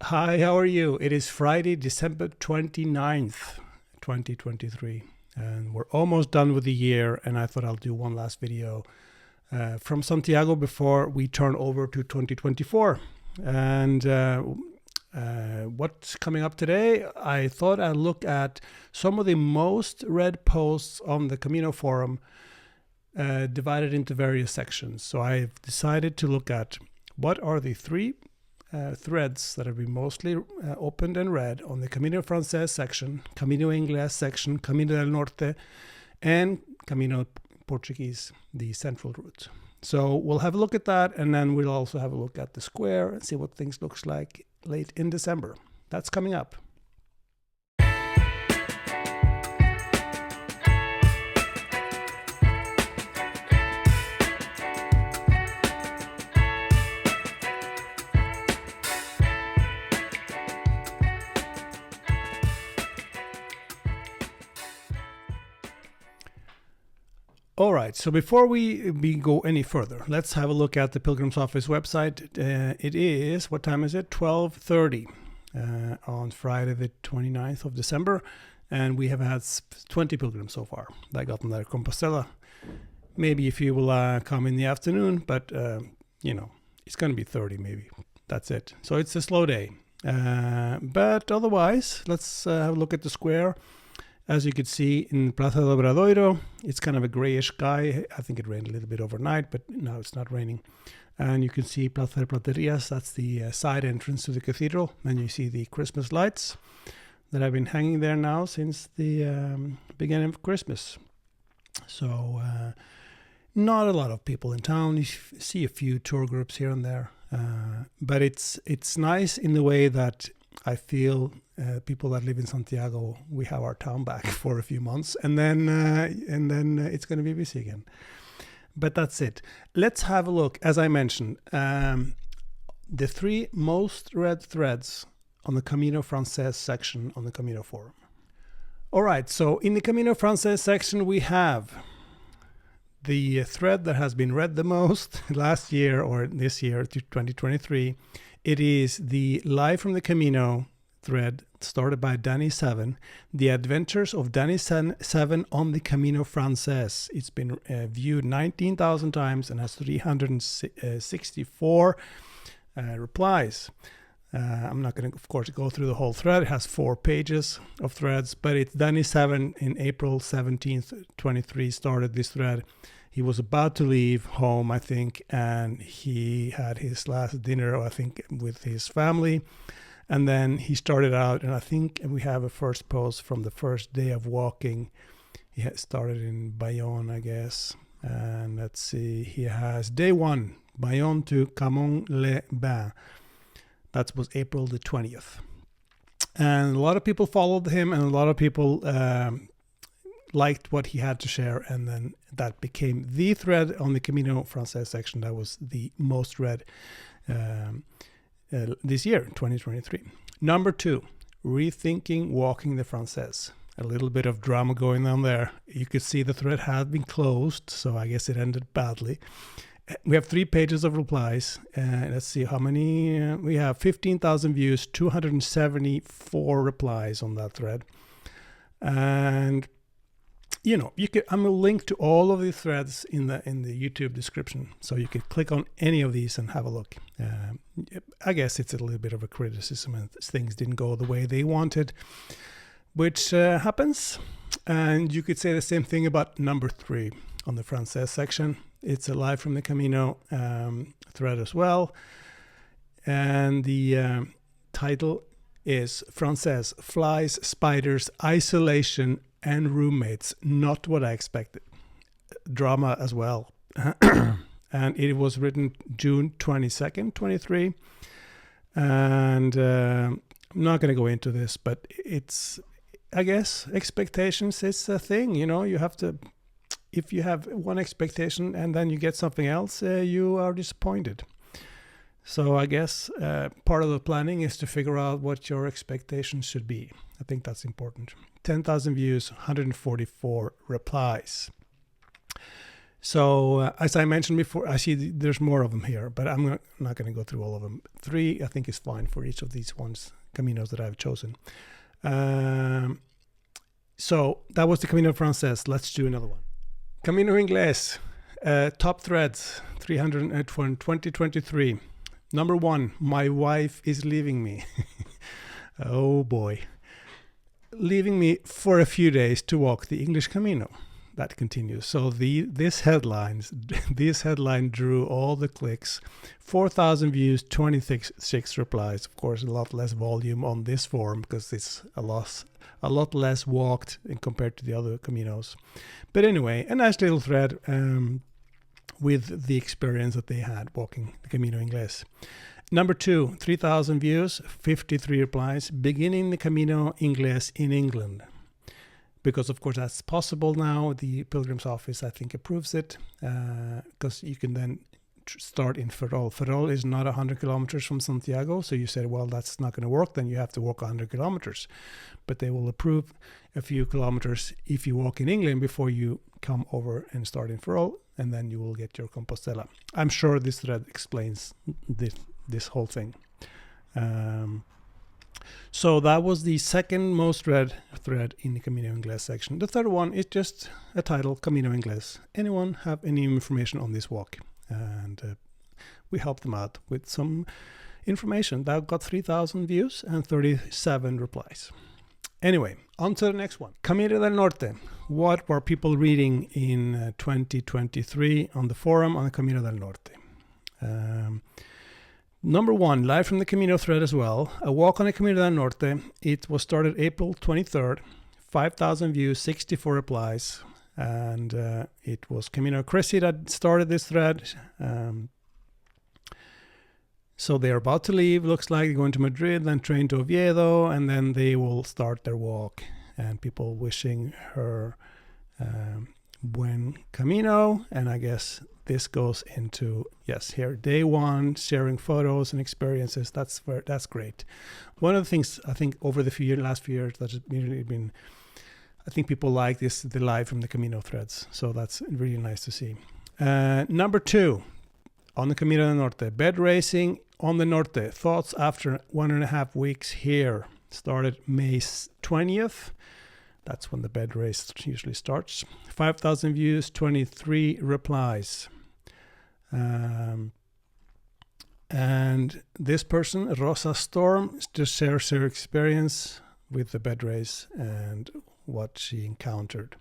Hi, how are you? It is Friday, December 29th, 2023, and we're almost done with the year, and I thought I'll do one last video from Santiago before we turn over to 2024. And what's coming up today? I thought I'd look at some of the most read posts on the Camino Forum, divided into various sections. So I've decided to look at what are the three threads that have been mostly opened and read on the Camino Frances section, Camino Ingles section, Camino Del Norte, and Camino Portugues, the central route. So we'll have a look at that, and then we'll also have a look at the square and see what things looks like late in December. That's coming up. All right, so before we go any further, let's have a look at the Pilgrims Office website. It is, what time is it? 12:30 on Friday the 29th of December, and we have had 20 pilgrims so far that gotten their Compostela. Maybe if you will come in the afternoon, but you know, it's going to be 30 maybe. That's it. So it's a slow day. But otherwise, let's have a look at the square. As you could see in Plaza do Obradoiro, it's kind of a grayish sky. I think it rained a little bit overnight, but no, it's not raining. And you can see Plaza de Platerias, that's the side entrance to the cathedral. And you see the Christmas lights that have been hanging there now since the beginning of Christmas. So not a lot of people in town. You see a few tour groups here and there. But it's nice in the way that I feel people that live in Santiago, we have our town back for a few months, and then it's going to be busy again. But that's it. Let's have a look. As I mentioned, the three most read threads on the Camino Frances section on the Camino Forum. All right, so in the Camino Frances section, we have the thread that has been read the most last year or this year, 2023. It is the Live from the Camino thread started by Danny 7, The Adventures of Danny 7 on the Camino Frances. It's been viewed 19,000 times and has 364 replies. I'm not going to, of course, go through the whole thread. It has 4 pages of threads, but it's Danny 7 in April 17th, 23 started this thread. He was about to leave home, I think, and he had his last dinner, I think, with his family. And then he started out, and I think we have a first post from the first day of walking. He had started in Bayonne, I guess. And let's see, he has day 1, Bayonne to Camon-les-Bains. That was April the 20th. And a lot of people followed him, and a lot of people liked what he had to share, and then that became the thread on the Camino Frances section that was the most read this year, 2023. Number 2, Rethinking Walking the Francés. A little bit of drama going on there. You could see the thread had been closed, so I guess it ended badly. We have 3 pages of replies. Let's see how many. We have 15,000 views, 274 replies on that thread. And you know, I'm gonna link to all of the threads in the YouTube description, so you could click on any of these and have a look. I guess it's a little bit of a criticism, and things didn't go the way they wanted, which happens. And you could say the same thing about number 3 on the Francés section. It's a Live from the Camino thread as well, and the title is Francés, Flies, Spiders, Isolation, and Roommates. Not what I expected. Drama as well. And it was written June 22nd, 23. And I'm not going to go into this, but it's, I guess, expectations is a thing. You know, you have to, if you have one expectation and then you get something else, you are disappointed. So I guess part of the planning is to figure out what your expectations should be. I think that's important. 10,000 views, 144 replies. So as I mentioned before, I see there's more of them here, but I'm not going to go through all of them. 3, I think, is fine for each of these caminos that I've chosen. So that was the Camino Frances. Let's do another one. Camino Ingles, top threads, 300 for 2023. Number 1, my wife is leaving me. Oh boy. Leaving me for a few days to walk the English Camino. That continues. So this headline drew all the clicks, 4,000 views, 26 replies. Of course, a lot less volume on this forum because it's a lot less walked compared to the other Caminos. But anyway, a nice little thread with the experience that they had walking the Camino Ingles. Number 2, 3,000 views, 53 replies, beginning the Camino Ingles in England. Because, of course, that's possible now. The Pilgrims Office, I think, approves it because you can then start in Ferrol. Ferrol is not 100 kilometers from Santiago. So you said, well, that's not going to work. Then you have to walk 100 kilometers. But they will approve a few kilometers if you walk in England before you come over and start in Ferrol. And then you will get your Compostela. I'm sure this thread explains this whole thing. So that was the second most read thread in the Camino Ingles section. The third one is just a title, Camino Ingles. Anyone have any information on this walk? And we helped them out with some information. That got 3,000 views and 37 replies. Anyway, on to the next one. Camino del Norte. What were people reading in 2023 on the forum on the Camino del Norte? Number 1, live from the Camino thread as well. A walk on the Camino del Norte. It was started April 23rd. 5,000 views, 64 replies. And it was Camino Cressy that started this thread. So they're about to leave. Looks like they're going to Madrid, then train to Oviedo, and then they will start their walk. And people wishing her buen camino. And I guess this goes into, yes, here, day 1, sharing photos and experiences. That's great. One of the things I think over the last few years that has really been, I think people like this, the live from the Camino threads. So that's really nice to see. Number 2, on the Camino del Norte, bed racing on the Norte. Thoughts after 1.5 weeks here. Started May 20th. That's when the bed race usually starts. 5,000 views, 23 replies. And this person, Rosa Storm, just shares her experience with the bed race and what she encountered.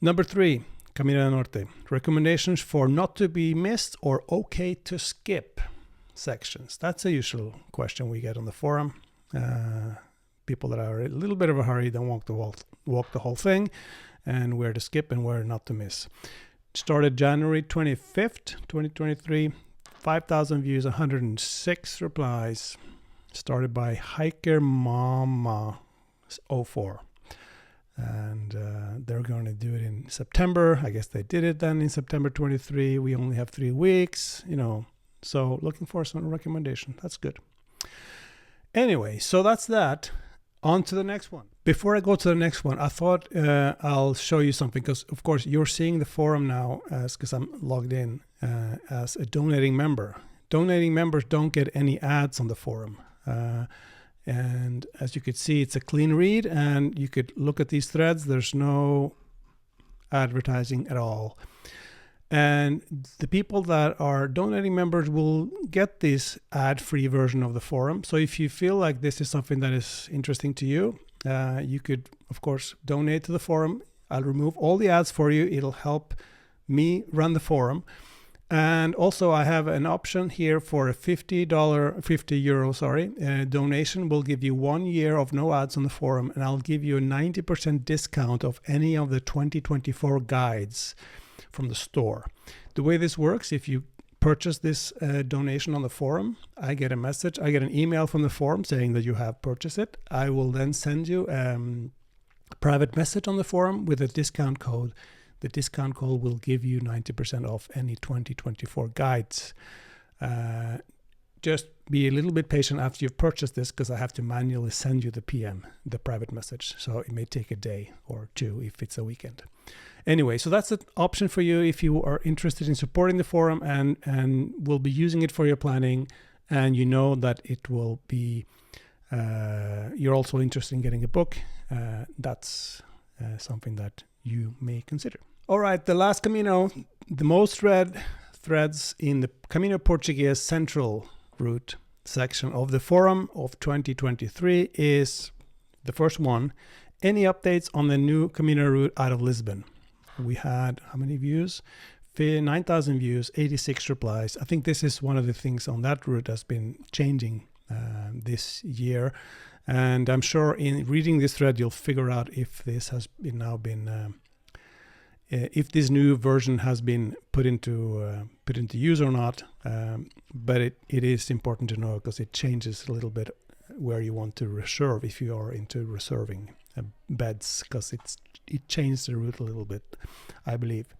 Number 3, Camino del Norte. Recommendations for not to be missed or okay to skip sections. That's a usual question we get on the forum. People that are a little bit of a hurry don't walk the whole thing, and where to skip and where not to miss. Started January 25th, 2023. 5,000 views, 106 replies. Started by Hiker Mama 04. And they're going to do it in September. I guess they did it then in September 23. We only have 3 weeks, So looking for some recommendation. That's good. Anyway, so that's that. On to the next one. Before I go to the next one, I thought I'll show you something because, of course, you're seeing the forum now because I'm logged in as a donating member. Donating members don't get any ads on the forum. And as you could see, it's a clean read and you could look at these threads. There's no advertising at all. And the people that are donating members will get this ad-free version of the forum. So if you feel like this is something that is interesting to you, you could, of course, donate to the forum. I'll remove all the ads for you. It'll help me run the forum. And also I have an option here for a €50 donation. Will give you 1 year of no ads on the forum, and I'll give you a 90% discount of any of the 2024 guides from the store. The way this works, if you purchase this donation on the forum, I get an email from the forum saying that you have purchased it. I will then send you a private message on the forum with a discount code. The discount code will give you 90% off any 2024 guides. just be a little bit patient after you've purchased this, because I have to manually send you the PM, the private message. So it may take a day or two if it's a weekend. Anyway, so that's an option for you if you are interested in supporting the forum and will be using it for your planning, and you know that it will be, you're also interested in getting a book. That's something that you may consider. All right, the last Camino, the most read threads in the Camino Portugues Central route section of the forum of 2023 is the first one. Any updates on the new Camino route out of Lisbon? We had how many views? 9,000 views, 86 replies. I think this is one of the things on that route that's been changing this year. And I'm sure in reading this thread, you'll figure out if this has been if this new version has been put into use or not. But it is important to know, because it changes a little bit where you want to reserve if you are into reserving beds, because it changed the route a little bit, I believe.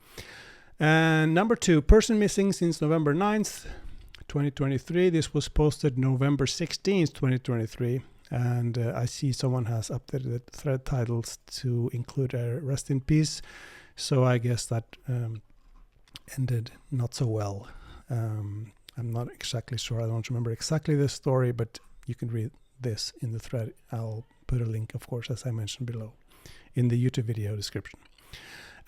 And number 2, person missing since November 9th, 2023. This was posted November 16th, 2023. And I see someone has updated the thread titles to include a rest in peace. So I guess that ended not so well. I'm not exactly sure. I don't remember exactly the story, but you can read this in the thread. I'll put a link, of course, as I mentioned below, in the YouTube video description.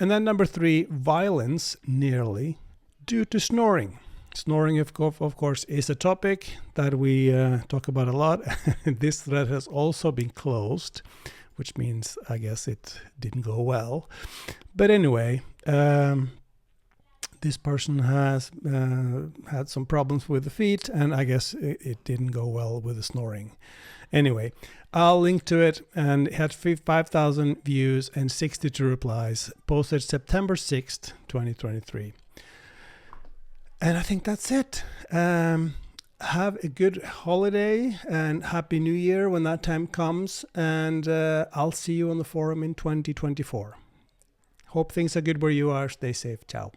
And then number 3, violence nearly due to snoring. Snoring, of course, is a topic that we talk about a lot. This thread has also been closed, which means I guess it didn't go well. But anyway, this person has had some problems with the feet, and I guess it didn't go well with the snoring. Anyway, I'll link to it, and it had 5,000 views and 62 replies, posted September 6th, 2023. And I think that's it. Have a good holiday and Happy New Year when that time comes. And I'll see you on the forum in 2024. Hope things are good where you are. Stay safe. Ciao.